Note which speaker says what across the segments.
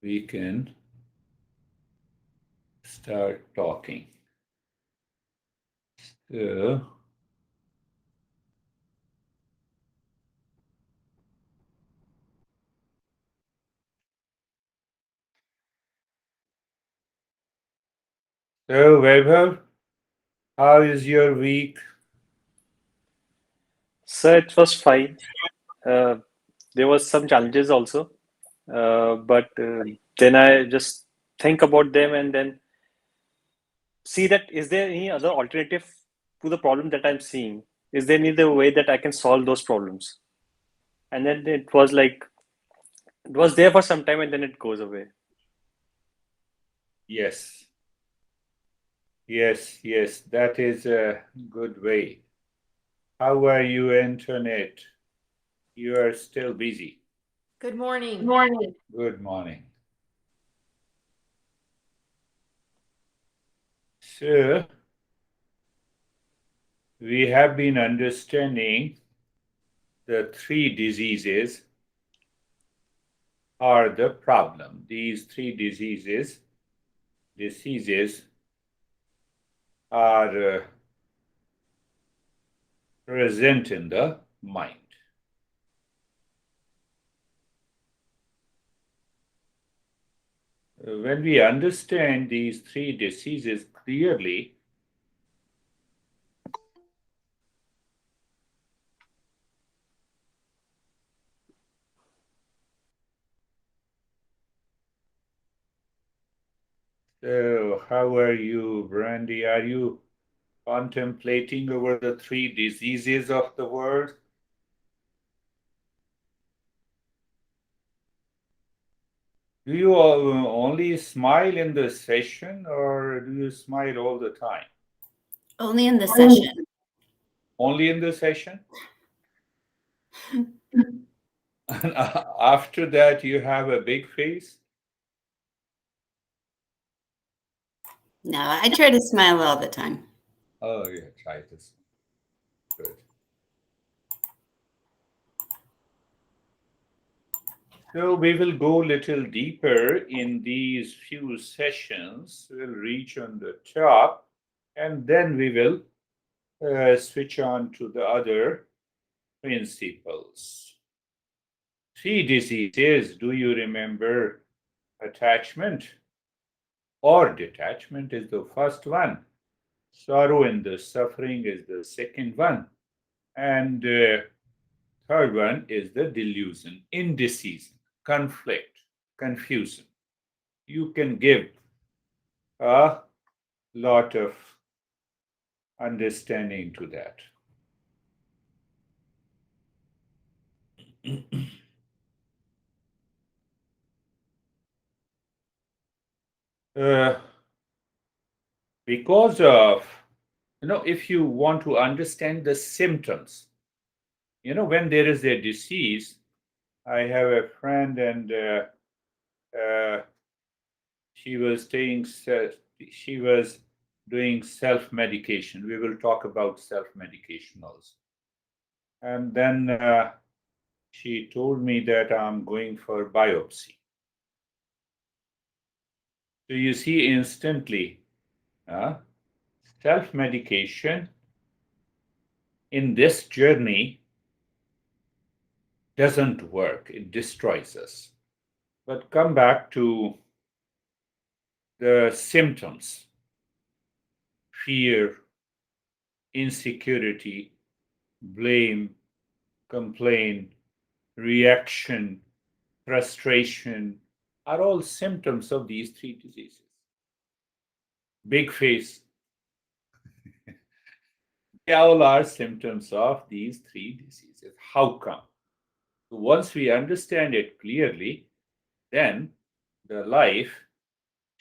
Speaker 1: we can start talking. So, Vaibhav, how is your week?
Speaker 2: So it was fine. Uh, there was some challenges also, but then I just think about them and then see that is there any other alternative to the problem that I'm seeing? Is there any other way that I can solve those problems? And then it was like it was there for some time and then it goes away.
Speaker 1: Yes, yes, that is a good way. How are you, Antoinette? You are still busy.
Speaker 3: Good morning.
Speaker 4: Morning.
Speaker 1: Good morning. So, we have been understanding the three diseases are the problem. These three diseases are present in the mind. When we understand these three diseases clearly, so how are you, Brandy? Are you contemplating over the three diseases of the world? Do you only smile in the session or do you smile all the time?
Speaker 4: Only in the session.
Speaker 1: Only in the session? And after that, you have a big face?
Speaker 4: No, I try to smile all the time.
Speaker 1: Oh, yeah, try this. Good. So we will go a little deeper in these few sessions. We'll reach on the top and then we will switch on to the other principles. Three diseases, do you remember? Attachment or detachment is the first one. Sorrow and the suffering is the second one. And third one is the delusion, indecision, conflict, confusion. You can give a lot of understanding to that. uh, because of, if you want to understand the symptoms, when there is a disease, I have a friend and uh, she was she was doing self medication. We will talk about self medication also. And then she told me that I'm going for biopsy. So you see instantly, self medication in this journey doesn't work, it destroys us. But come back to the symptoms: fear, insecurity, blame, complaint, reaction, frustration are all symptoms of these three diseases. Big face, they all are symptoms of these three diseases. How come? So once we understand it clearly, then the life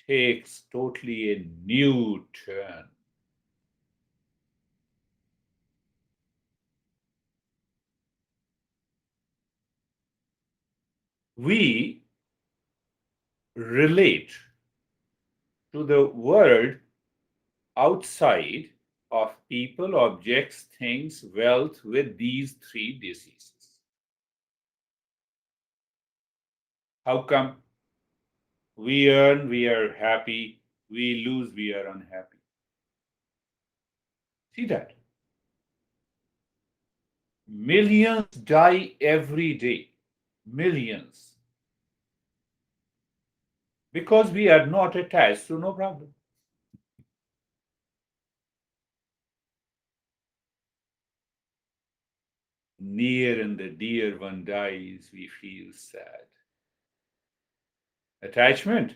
Speaker 1: takes totally a new turn. We relate to the world outside of people, objects, things, wealth with these three diseases. How come? We earn, we are happy. We lose, we are unhappy. See that? Millions die every day. Millions. Because we are not attached, so no problem. Near and the dear one dies, we feel sad. Attachment,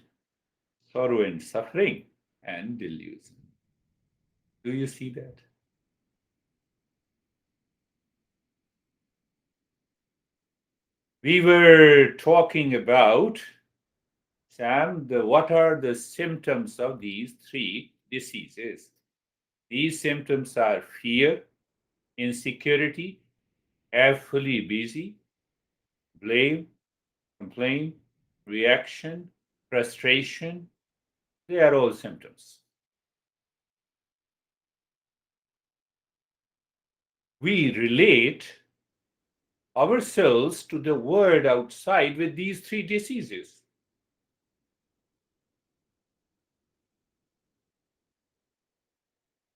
Speaker 1: sorrow and suffering, and delusion. Do you see that? We were talking about, Sam, what are the symptoms of these three diseases? These symptoms are fear, insecurity, fully busy, blame, complaint, reaction, frustration. They are all symptoms. We relate ourselves to the world outside with these three diseases.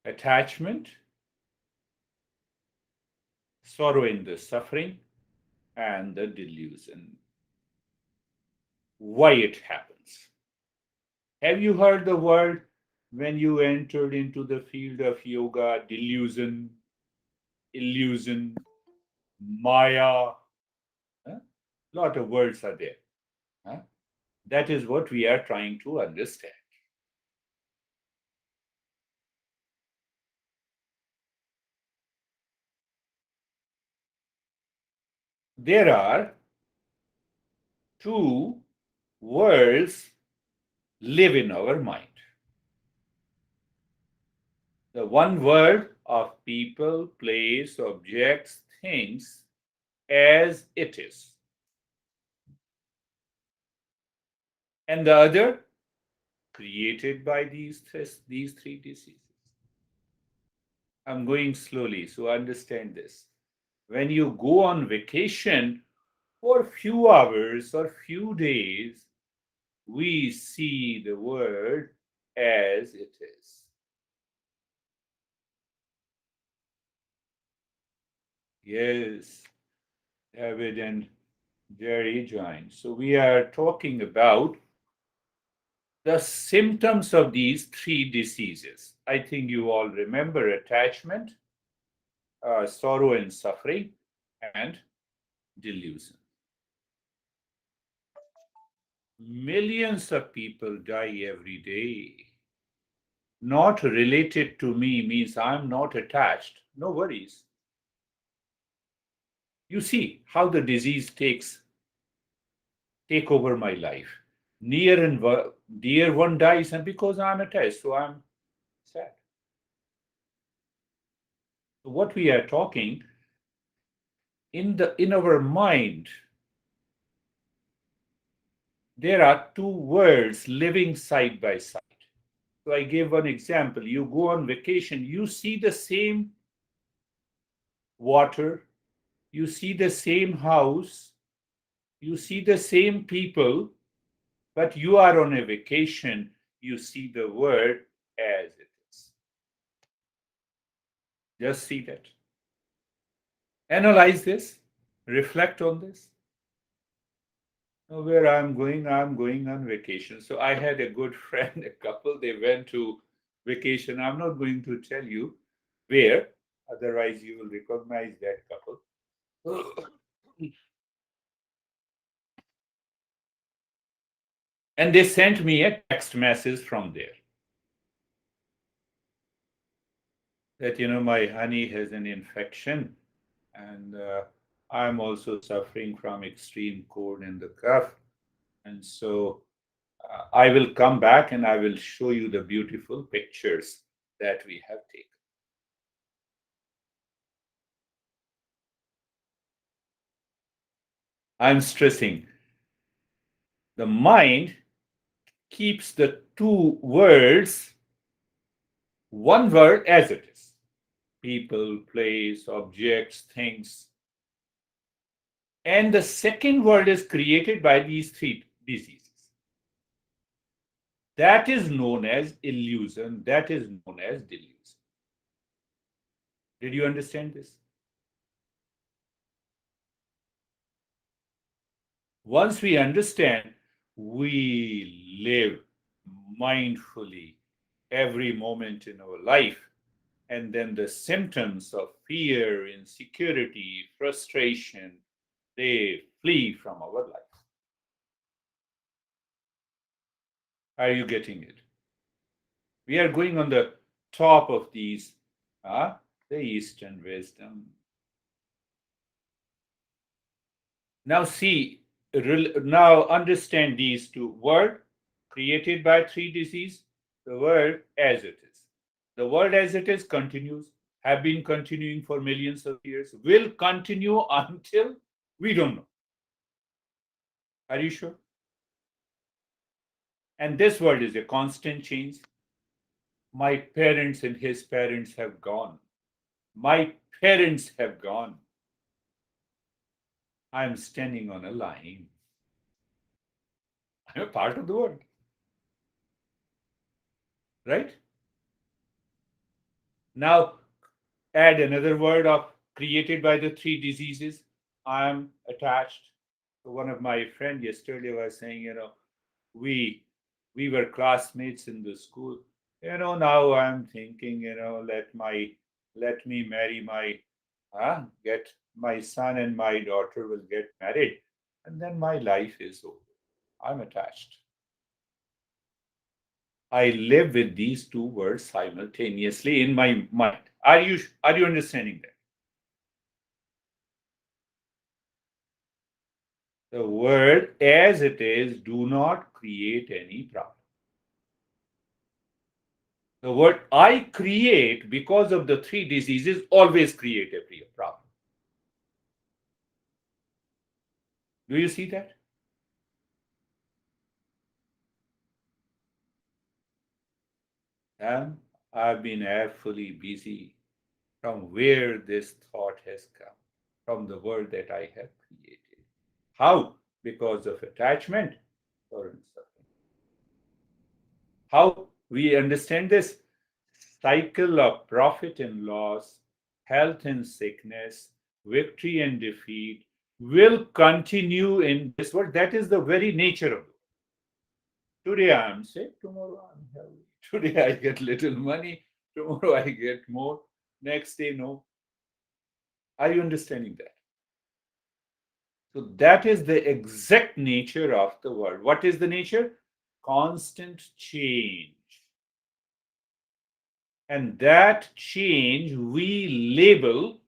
Speaker 1: Attachment, sorrow in the suffering, and the delusion. Why it happens? Have you heard the word when you entered into the field of yoga? Delusion, illusion, Maya. A lot of words are there. Huh? That is what we are trying to understand. There are two worlds live in our mind. The one world of people, place, objects, things as it is. And the other created by these three diseases. I'm going slowly, so understand this. When you go on vacation for few hours or few days, we see the world as it is. Yes, David and Jerry joined. So we are talking about the symptoms of these three diseases. I think you all remember attachment, sorrow and suffering, and delusion. Millions of people die every day. Not related to me means I'm not attached. No worries. You see how the disease take over my life. Near and dear one dies, and because I'm attached, so I'm sad. So what we are talking in our mind, there are two worlds living side by side. So I gave one example. You go on vacation, you see the same water, you see the same house, you see the same people, but you are on a vacation, you see the world as it is. Just see that. Analyze this, reflect on this. Where I'm going on vacation. So I had a good friend, a couple, they went to vacation. I'm not going to tell you where, otherwise you will recognize that couple. And they sent me a text message from there that, my honey has an infection and I'm also suffering from extreme cold in the cuff. And so I will come back and I will show you the beautiful pictures that we have taken. I'm stressing the mind keeps the two worlds, one word as it is: people, place, objects, things. And the second word is created by these three diseases. That is known as illusion. That is known as delusion. Did you understand this? Once we understand, we live mindfully every moment in our life, and then the symptoms of fear, insecurity, frustration, they flee from our life. Are you getting it? We are going on the top of these, the Eastern wisdom. Now see, now understand these two words created by three diseases, the world as it is. The world as it is continues, have been continuing for millions of years, will continue until we don't know. Are you sure? And this world is a constant change. My parents and his parents have gone. My parents have gone. I'm standing on a line. I'm a part of the world. Right? Now, add another word of created by the three diseases. I am attached. So one of my friend yesterday was saying, we were classmates in the school. Now I'm thinking, let me marry my get my son and my daughter will get married, and then my life is over. I'm attached. I live with these two words simultaneously in my mind. Are you understanding that? The word as it is do not create any problem. The word I create because of the three diseases always create a problem. Do you see that? And I've been fully busy from where this thought has come, from the world that I have created. How? Because of attachment or suffering. How we understand this cycle of profit and loss, health and sickness, victory and defeat will continue in this world. That is the very nature of it. Today I am sick, tomorrow I am healthy. Today I get little money, tomorrow I get more, next day no. Are you understanding that? So that is the exact nature of the world. What is the nature? Constant change. And that change we label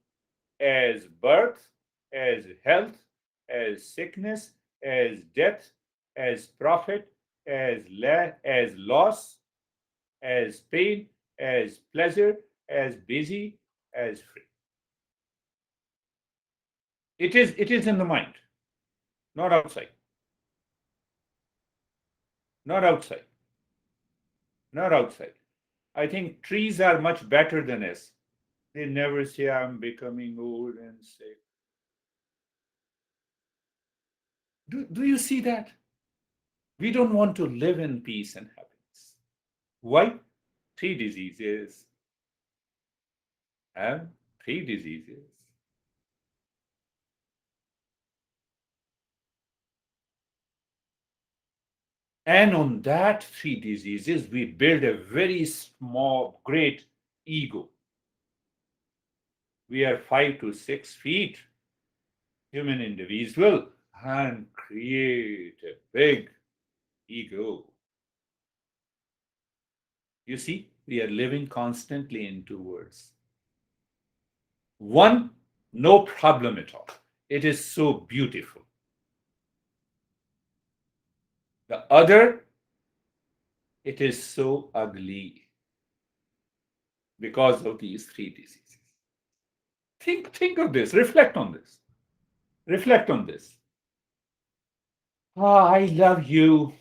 Speaker 1: as birth, as health, as sickness, as death, as profit, as loss, as pain, as pleasure, as busy, as free. It is in the mind, not outside. Not outside. Not outside. I think trees are much better than us. They never say, I'm becoming old and sick. Do you see that? We don't want to live in peace and happiness. Why? Three diseases. And three diseases. And on that three diseases, we build a very small, great ego. We are 5 to 6 feet human individual and create a big ego. You see, we are living constantly in two worlds. One, no problem at all. It is so beautiful. The other, it is so ugly because of these three diseases. Think of this. Reflect on this. Reflect on this. I love you.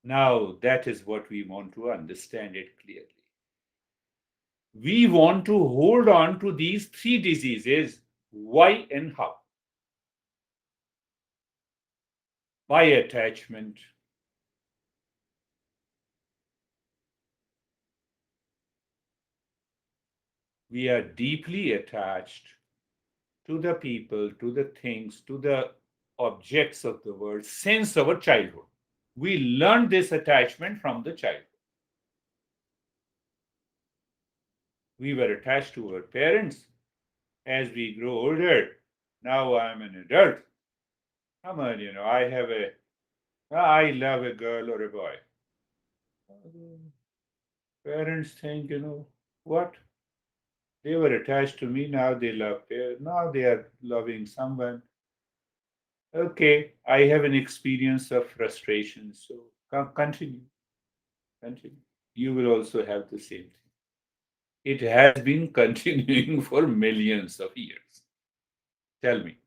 Speaker 1: Now, that is what we want to understand it clearly. We want to hold on to these three diseases. Why and how? By attachment, We are deeply attached to the people, to the things, to the objects of the world since our childhood. We learned this attachment from the childhood. We were attached to our parents. As we grow older, now I'm an adult. Come on, I love a girl or a boy. Parents think, what? They were attached to me, now they love, now they are loving someone. Okay, I have an experience of frustration, so continue. Continue. You will also have the same thing. It has been continuing for millions of years. Tell me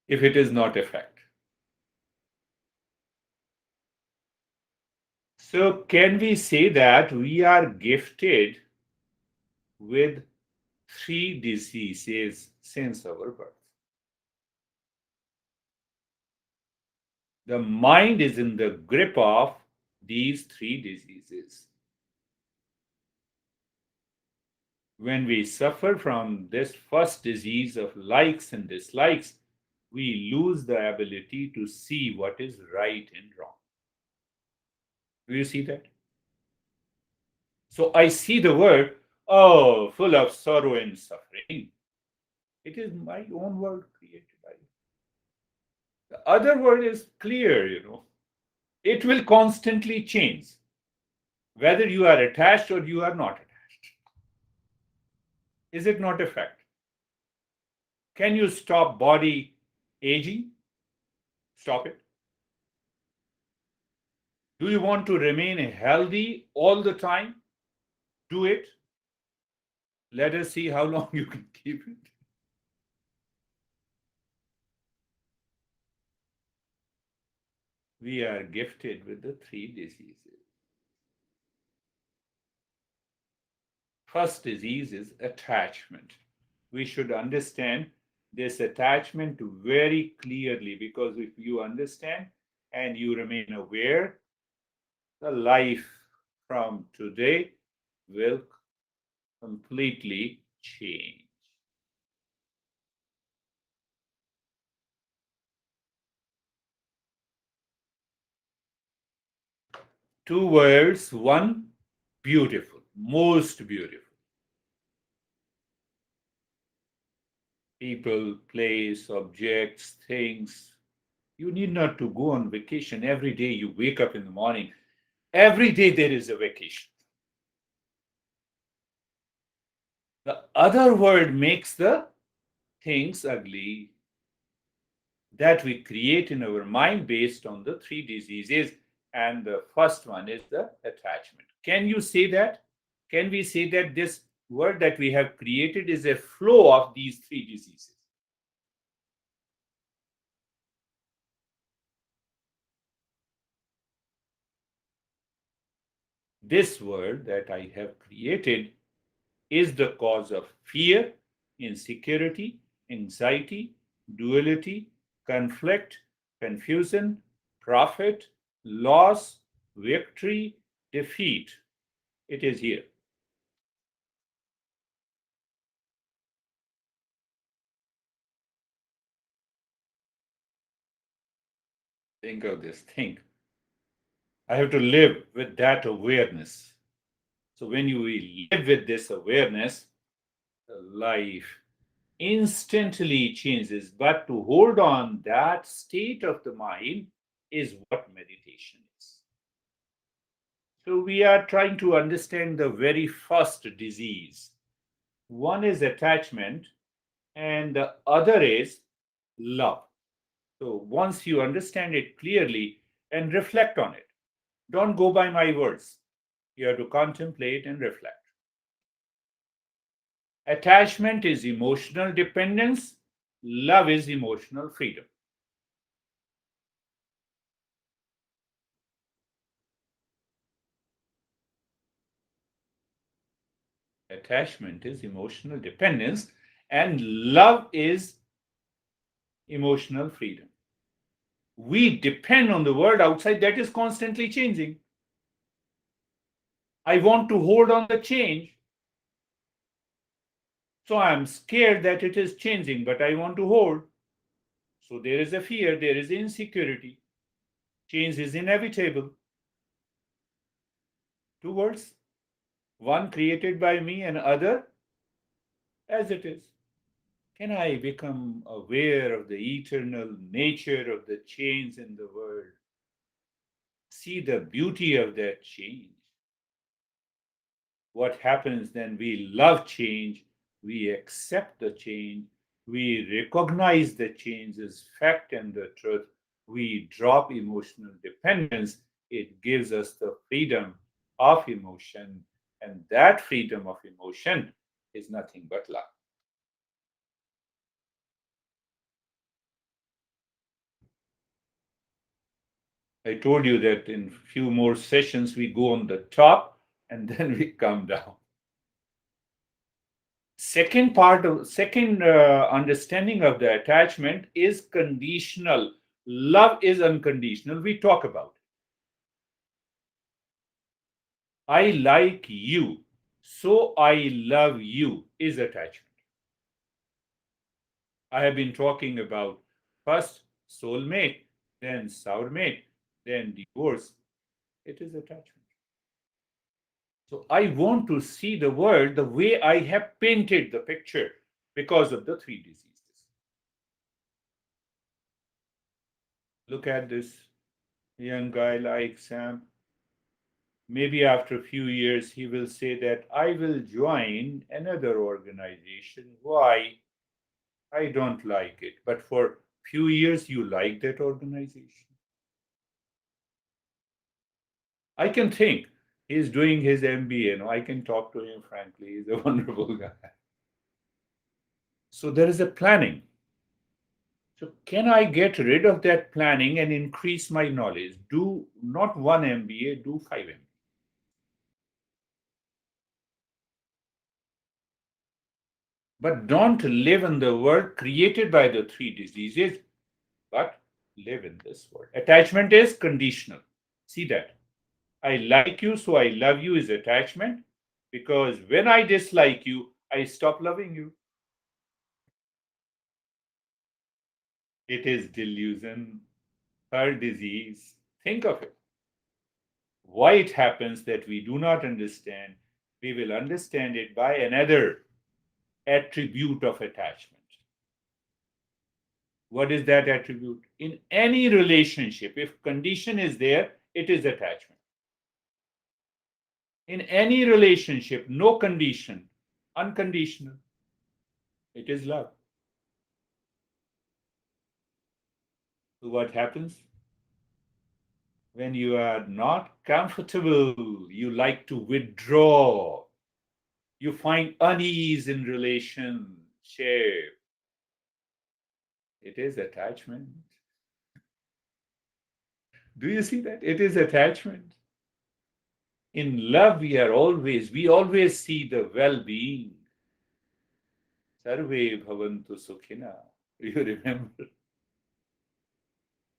Speaker 1: if it is not a fact. So, can we say that we are gifted with three diseases since our birth? The mind is in the grip of these three diseases. When we suffer from this first disease of likes and dislikes, we lose the ability to see what is right and wrong. Do you see that? So I see the word, oh, full of sorrow and suffering. It is my own world created. The other world is clear, It will constantly change, whether you are attached or you are not attached. Is it not a fact? Can you stop body aging? Stop it. Do you want to remain healthy all the time? Do it. Let us see how long you can keep it. We are gifted with the three diseases. First disease is attachment. We should understand this attachment very clearly, because if you understand and you remain aware, the life from today will completely change. Two words, one, beautiful, most beautiful. People, place, objects, things. You need not to go on vacation. Every day you wake up in the morning. Every day there is a vacation. The other word makes the things ugly that we create in our mind based on the three diseases. And the first one is the attachment. Can you say that? Can we say that this word that we have created is a flow of these three diseases? This word that I have created is the cause of fear, insecurity, anxiety, duality, conflict, confusion, profit, loss, victory, defeat. It is here. Think of this. Think. I have to live with that awareness. So when you live with this awareness, life instantly changes. But to hold on that state of the mind is what meditation is. So we are trying to understand the very first disease. One is attachment and the other is love. So once you understand it clearly and reflect on it, don't go by my words. You have to contemplate and reflect. Attachment is emotional dependence. Love is emotional freedom. Attachment is emotional dependence, and love is emotional freedom. We depend on the world outside that is constantly changing. I want to hold on the change. So I'm scared that it is changing, but I want to hold. So there is a fear, there is insecurity. Change is inevitable. Two words, one created by me and other as it is. Can I become aware of the eternal nature of the change in the world? See the beauty of that change. What happens then? We love change, we accept the change, we recognize the change as fact and the truth, we drop emotional dependence. It gives us the freedom of emotion, and that freedom of emotion is nothing but love. I told you that in few more sessions we go on the top and then we come down. Second understanding of the attachment is conditional. Love is unconditional. We talk about it. I like you, so I love you is attachment. I have been talking about first soulmate, then sourmate, then divorce. It is attachment. So I want to see the world the way I have painted the picture because of the three diseases. Look at this young guy like Sam. Maybe after a few years, he will say that I will join another organization. Why? I don't like it. But for few years, you like that organization. I can think he's doing his MBA. I can talk to him frankly. He's a wonderful guy. So there is a planning. So can I get rid of that planning and increase my knowledge? Do not one MBA, do 5 MBA. But don't live in the world created by the three diseases, but live in this world. Attachment is conditional. See that. I like you, so I love you is attachment, because when I dislike you, I stop loving you. It is delusion, her disease. Think of it. Why it happens that we do not understand, we will understand it by another attribute of attachment. What is that attribute? In any relationship, if condition is there, it is attachment. In any relationship, no condition, unconditional, it is love. So what happens? When you are not comfortable, you like to withdraw. You find unease in relationship. It is attachment. Do you see that? It is attachment. In love, we always see the well-being. Sarve bhavantu sukhina. You remember?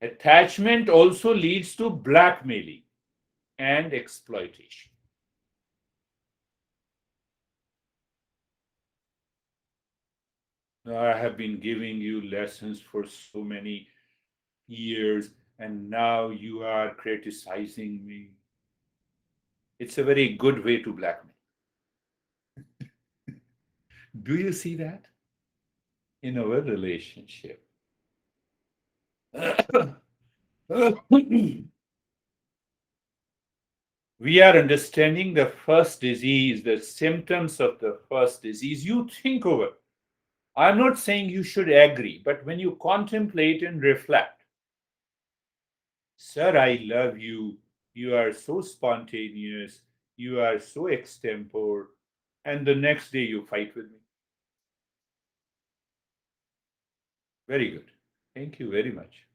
Speaker 1: Attachment also leads to blackmailing and exploitation. I have been giving you lessons for so many years, and now you are criticizing me. It's a very good way to blackmail. Do you see that in our relationship? We are understanding the first disease, the symptoms of the first disease. You think over. I'm not saying you should agree, but when you contemplate and reflect, sir, I love you. You are so spontaneous. You are so extempore. And the next day you fight with me. Very good. Thank you very much.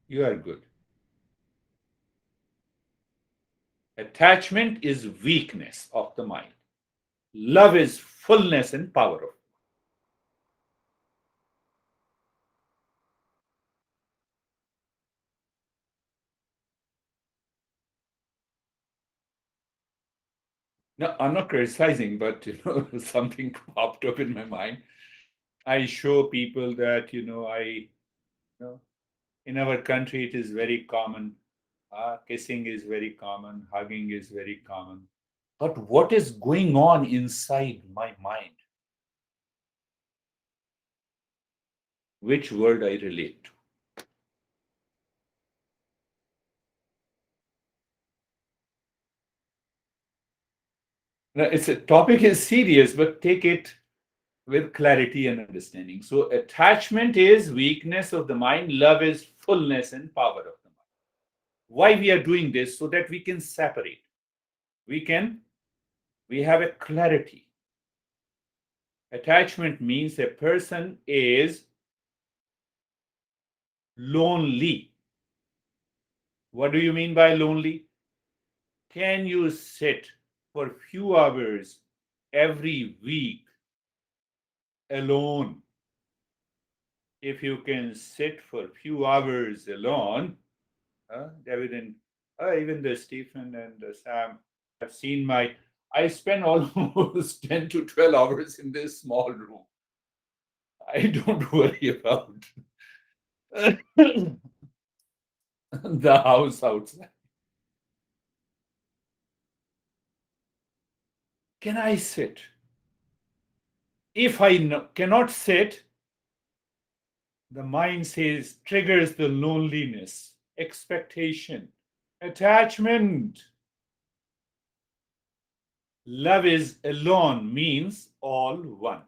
Speaker 1: You are good. Attachment is weakness of the mind. Love is fullness and power of. No, I'm not criticizing, but something popped up in my mind. I show people that in our country it is very common. Kissing is very common. Hugging is very common. But what is going on inside my mind? Which word I relate to? Now, it's a topic is serious, but take it with clarity and understanding. So, attachment is weakness of the mind, love is fullness and power of the mind. Why we are doing this? So that we can separate. We have a clarity. Attachment means a person is lonely. What do you mean by lonely? Can you sit for a few hours every week alone? If you can sit for a few hours alone, David and even the Stephen and Sam have seen I spend almost 10 to 12 hours in this small room. I don't worry about the house outside. Can I sit? If I cannot sit, the mind says, triggers the loneliness, expectation, attachment. Love is alone means all one.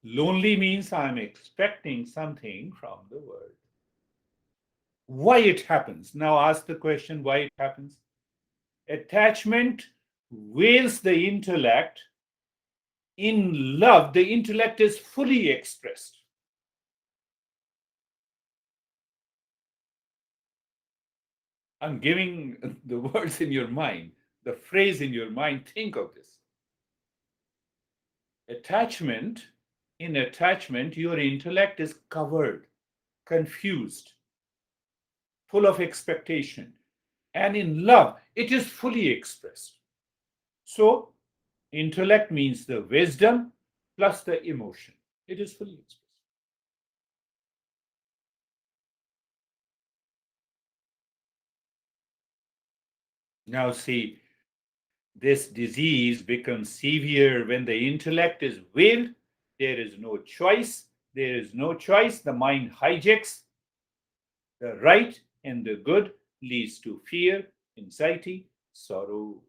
Speaker 1: Lonely means I'm expecting something from the world. Why it happens? Now ask the question why it happens. Attachment veils the intellect. In love, the intellect is fully expressed. I'm giving the words in your mind, the phrase in your mind. Think of this. In attachment, your intellect is covered, confused, full of expectation. And in love, it is fully expressed. So, intellect means the wisdom plus the emotion. It is fully expressed. Now, see, this disease becomes severe when the intellect is veiled. There is no choice. There is no choice. The mind hijacks the right and the good, leads to fear, anxiety, sorrow.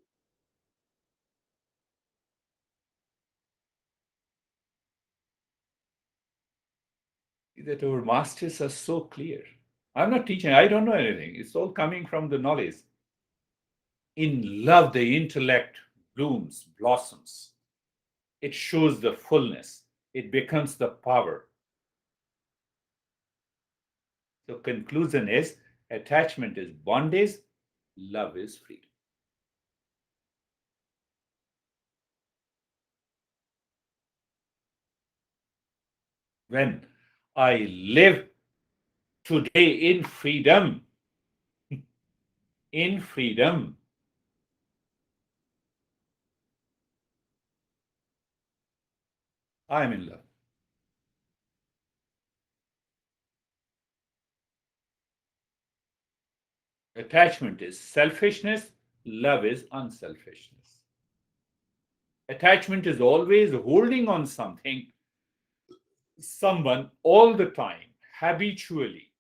Speaker 1: That our masters are so clear. I'm not teaching, I don't know anything. It's all coming from the knowledge. In love, the intellect blooms, blossoms. It shows the fullness. It becomes the power. So conclusion is attachment is bondage, love is freedom. When I live today in freedom, I am in love. Attachment is selfishness, love is unselfishness. Attachment is always holding on something, someone all the time, habitually.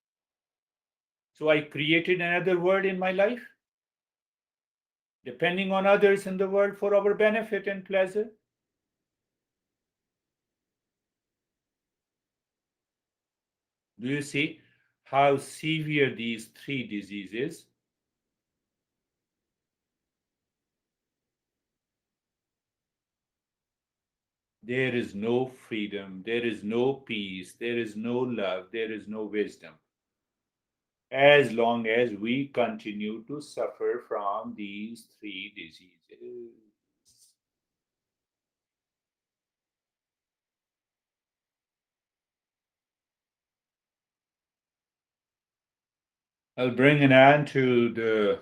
Speaker 1: So I created another world in my life, depending on others in the world for our benefit and pleasure. Do you see how severe these three diseases? There is no freedom, there is no peace, there is no love, there is no wisdom. As long as we continue to suffer from these three diseases. I'll bring an end to the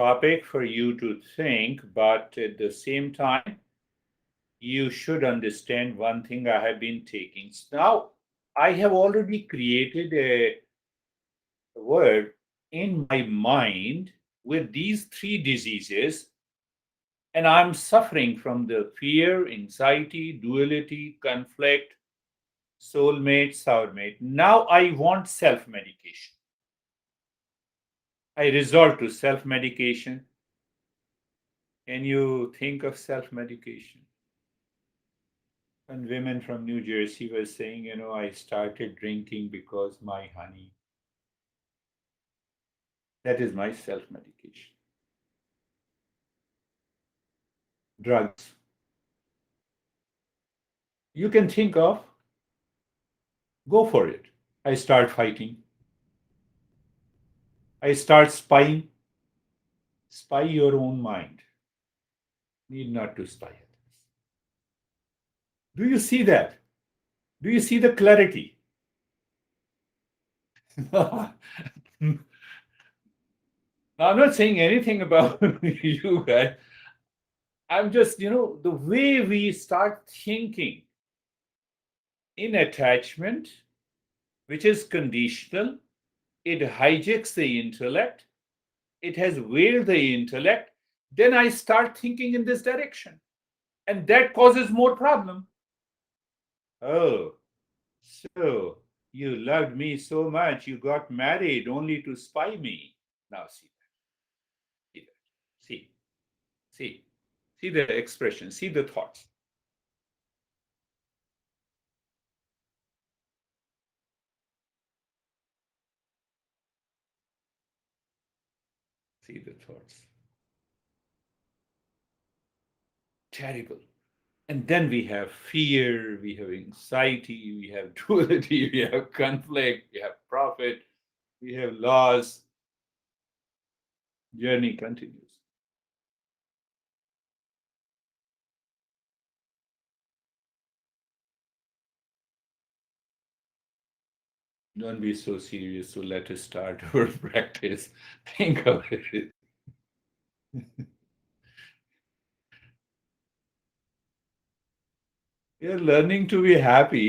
Speaker 1: topic for you to think, but at the same time, you should understand one thing I have been taking. Now, I have already created a word in my mind with these three diseases, and I'm suffering from the fear, anxiety, duality, conflict, soulmate, sourmate. Now I want self medication. I resort to self medication. Can you think of self medication? And women from New Jersey were saying, I started drinking because my honey. That is my self medication. Drugs. You can think of, go for it. I start fighting. I start spying. Spy your own mind. Need not to spy others. Do you see that? Do you see the clarity? I'm not saying anything about you guys. I'm just, the way we start thinking in attachment, which is conditional, it hijacks the intellect, it has veiled the intellect, then I start thinking in this direction. And that causes more problem. Oh, so you loved me so much, you got married only to spy me. Now see that. See that. See. See the expression, see the thoughts. See the thoughts. Terrible. And then we have fear, we have anxiety, we have duality, we have conflict, we have profit, we have loss. Journey continues. Don't be so serious. So let us start our practice. Think of it. You're learning to be happy.